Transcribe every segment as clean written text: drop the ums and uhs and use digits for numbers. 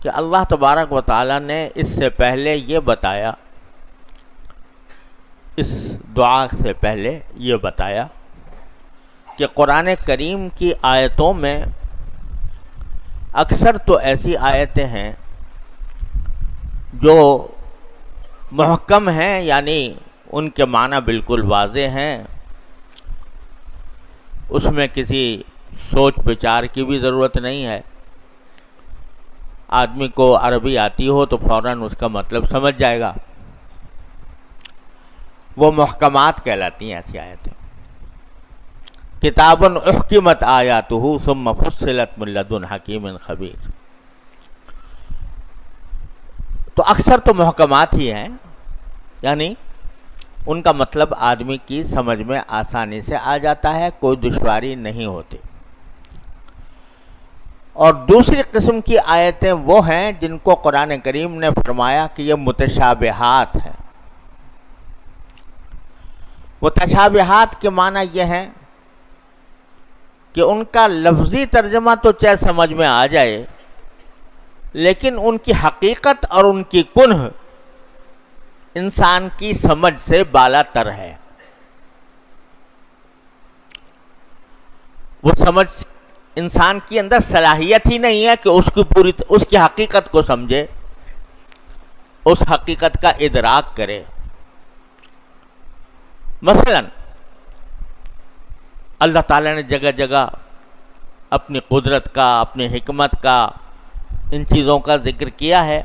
کہ اللہ تبارک و تعالیٰ نے اس سے پہلے یہ بتایا، اس دعا سے پہلے یہ بتایا کہ قرآن کریم کی آیتوں میں اکثر تو ایسی آیتیں ہیں جو محکم ہیں، یعنی ان کے معنی بالکل واضح ہیں، اس میں کسی سوچ بچار کی بھی ضرورت نہیں ہے۔ آدمی کو عربی آتی ہو تو فوراً اس کا مطلب سمجھ جائے گا، وہ محکمات کہلاتی ہیں ایسی آیتیں۔ کتاب احکمت آیاتہ ثم فصلت من لدن حکیم خبیر، تو اکثر تو محکمات ہی ہیں، یعنی ان کا مطلب آدمی کی سمجھ میں آسانی سے آ جاتا ہے، کوئی دشواری نہیں ہوتی۔ اور دوسری قسم کی آیتیں وہ ہیں جن کو قرآن کریم نے فرمایا کہ یہ متشابہات ہیں۔ متشابہات کے معنی یہ ہیں کہ ان کا لفظی ترجمہ تو چاہے سمجھ میں آ جائے، لیکن ان کی حقیقت اور ان کی کنہ انسان کی سمجھ سے بالا تر ہے۔ وہ سمجھ انسان کی اندر صلاحیت ہی نہیں ہے کہ اس کی حقیقت کو سمجھے، اس حقیقت کا ادراک کرے۔ مثلا اللہ تعالیٰ نے جگہ جگہ اپنی قدرت کا، اپنی حکمت کا، ان چیزوں کا ذکر کیا ہے،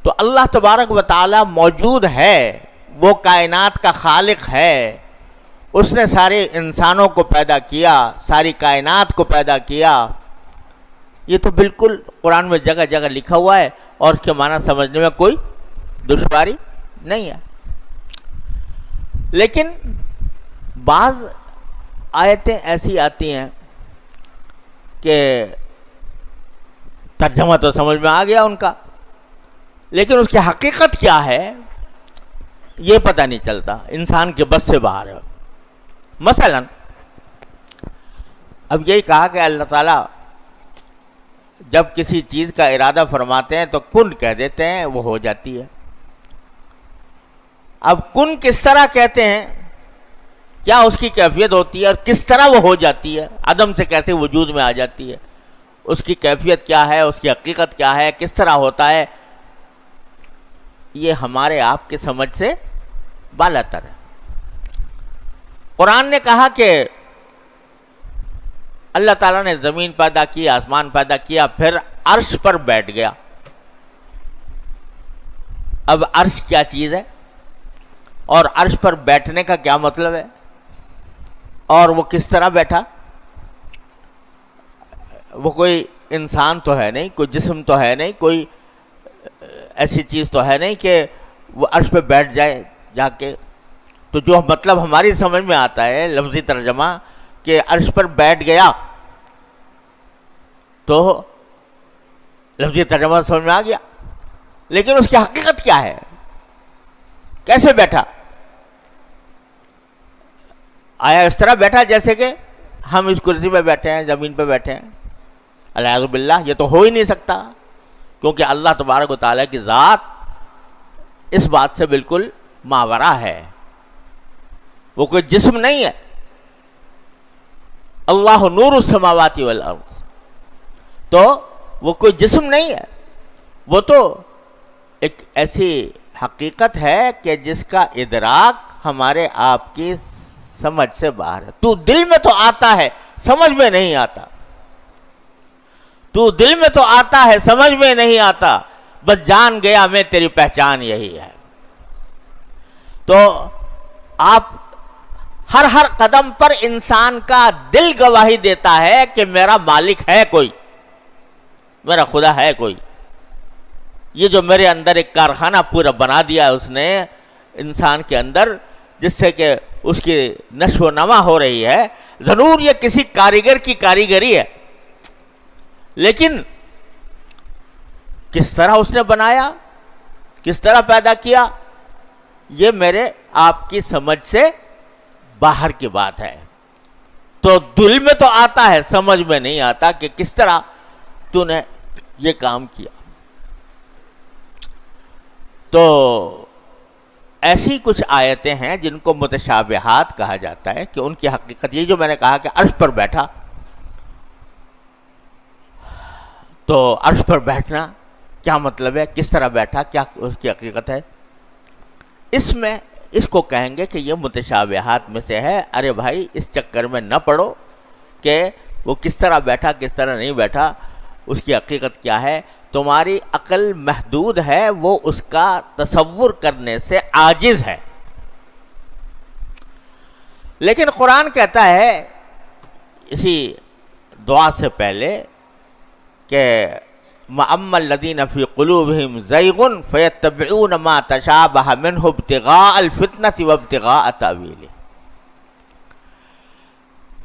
تو اللہ تبارک و تعالیٰ موجود ہے، وہ کائنات کا خالق ہے، اس نے سارے انسانوں کو پیدا کیا، ساری کائنات کو پیدا کیا۔ یہ تو بالکل قرآن میں جگہ جگہ لکھا ہوا ہے اور اس کے معنی سمجھنے میں کوئی دشواری نہیں ہے۔ لیکن بعض آیتیں ایسی آتی ہیں کہ ترجمہ تو سمجھ میں آ گیا ان کا، لیکن اس کی حقیقت کیا ہے یہ پتہ نہیں چلتا، انسان کے بس سے باہر ہے۔ مثلا اب یہی کہا کہ اللہ تعالیٰ جب کسی چیز کا ارادہ فرماتے ہیں تو کن کہہ دیتے ہیں، وہ ہو جاتی ہے۔ اب کن کس طرح کہتے ہیں، کیا اس کی کیفیت ہوتی ہے اور کس طرح وہ ہو جاتی ہے، عدم سے کیسے وجود میں آ جاتی ہے، اس کی کیفیت کیا ہے، اس کی حقیقت کیا ہے، کس طرح ہوتا ہے، یہ ہمارے آپ کی سمجھ سے بالا تر ہے۔ قرآن نے کہا کہ اللہ تعالیٰ نے زمین پیدا کی، آسمان پیدا کیا، پھر عرش پر بیٹھ گیا۔ اب عرش کیا چیز ہے اور عرش پر بیٹھنے کا کیا مطلب ہے، اور وہ کس طرح بیٹھا؟ وہ کوئی انسان تو ہے نہیں، کوئی جسم تو ہے نہیں، کوئی ایسی چیز تو ہے نہیں کہ وہ عرش پہ بیٹھ جائے جا کے۔ تو جو مطلب ہماری سمجھ میں آتا ہے لفظی ترجمہ کہ عرش پر بیٹھ گیا، تو لفظی ترجمہ سمجھ میں آ گیا، لیکن اس کی حقیقت کیا ہے، کیسے بیٹھا؟ آیا اس طرح بیٹھا جیسے کہ ہم اس کرسی پہ بیٹھے ہیں، زمین پہ بیٹھے ہیں؟ العیاذ باللہ، یہ تو ہو ہی نہیں سکتا، کیونکہ اللہ تبارک و تعالیٰ کی ذات اس بات سے بالکل ماورا ہے، وہ کوئی جسم نہیں ہے۔ اللہ نور السماوات والارض، تو وہ کوئی جسم نہیں ہے، وہ تو ایک ایسی حقیقت ہے کہ جس کا ادراک ہمارے آپ کی سمجھ سے باہر ہے۔ تو دل میں تو آتا ہے، سمجھ میں نہیں آتا، تو دل میں تو آتا ہے، سمجھ میں نہیں آتا، بس جان گیا میں تیری پہچان یہی ہے۔ تو آپ ہر قدم پر انسان کا دل گواہی دیتا ہے کہ میرا مالک ہے کوئی، میرا خدا ہے کوئی۔ یہ جو میرے اندر ایک کارخانہ پورا بنا دیا ہے اس نے انسان کے اندر، جس سے کہ اس کی نشو و نما ہو رہی ہے، ضرور یہ کسی کاریگر کی کاریگری ہے، لیکن کس طرح اس نے بنایا، کس طرح پیدا کیا، یہ میرے آپ کی سمجھ سے باہر کی بات ہے۔ تو دل میں تو آتا ہے، سمجھ میں نہیں آتا کہ کس طرح تو نے یہ کام کیا. تو ایسی کچھ آیتیں ہیں جن کو متشابہات کہا جاتا ہے کہ ان کی حقیقت یہ جو میں نے کہا کہ عرش پر بیٹھا، تو عرش پر بیٹھنا کیا مطلب ہے، کس طرح بیٹھا، کیا اس کی حقیقت ہے، اس کو کہیں گے کہ یہ متشابہات میں سے ہے. ارے بھائی اس چکر میں نہ پڑو کہ وہ کس طرح بیٹھا کس طرح نہیں بیٹھا، اس کی حقیقت کیا ہے. تمہاری عقل محدود ہے، وہ اس کا تصور کرنے سے عاجز ہے. لیکن قرآن کہتا ہے اسی دعا سے پہلے کہ وَأَمَّا الَّذِينَ فِي قُلُوبِهِمْ زَيْغٌ فَيَتَّبِعُونَ مَا تَشَابَهَ مِنْهُ ابْتِغَاءَ الْفِتْنَةِ وَابْتِغَاءَ تَأْوِيلِهِ.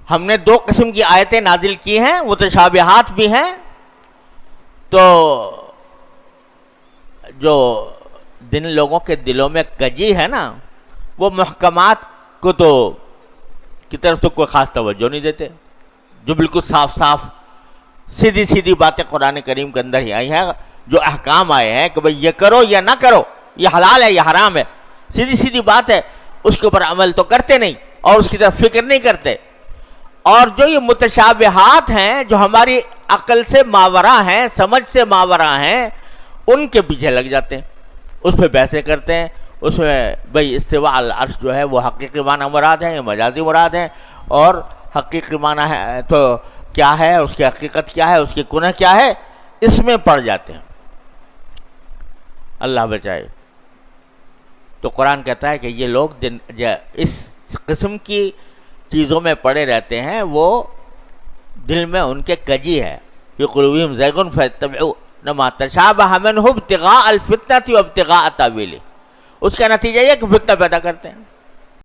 ہم نے دو قسم کی آیتیں نازل کی ہیں، متشابہات بھی ہیں. تو جو جن لوگوں کے دلوں میں کجی ہے نا، وہ محکمات کو تو کی طرف تو کوئی خاص توجہ نہیں دیتے، جو بالکل صاف صاف سیدھی سیدھی باتیں قرآن کریم کے اندر ہی آئی ہیں، جو احکام آئے ہیں کہ بھئی یہ کرو یا نہ کرو، یہ حلال ہے یہ حرام ہے، سیدھی سیدھی بات ہے، اس کے اوپر عمل تو کرتے نہیں اور اس کی طرف فکر نہیں کرتے. اور جو یہ متشابہات ہیں جو ہماری عقل سے ماورا ہیں، سمجھ سے ماورا ہیں، ان کے پیچھے لگ جاتے ہیں، اس پہ بحثیں کرتے ہیں. اس میں بھئی استواء العرش جو ہے وہ حقیقی معنی مراد ہے یا مجازی مراد ہے، اور حقیقی معنی ہے تو کیا ہے، اس کی حقیقت کیا ہے، اس کی کنہ کیا ہے، اس میں پڑ جاتے ہیں. اللہ بچائے. تو قرآن کہتا ہے کہ یہ لوگ اس قسم کی چیزوں میں پڑے رہتے ہیں، وہ دل میں ان کے کجی ہے. فی قلوبہم زیغ فیتبعون ما تشابہ منہ ابتغاء الفتنۃ وابتغاء تاویلہ. اس کا نتیجہ یہ کہ فتنہ پیدا کرتے ہیں.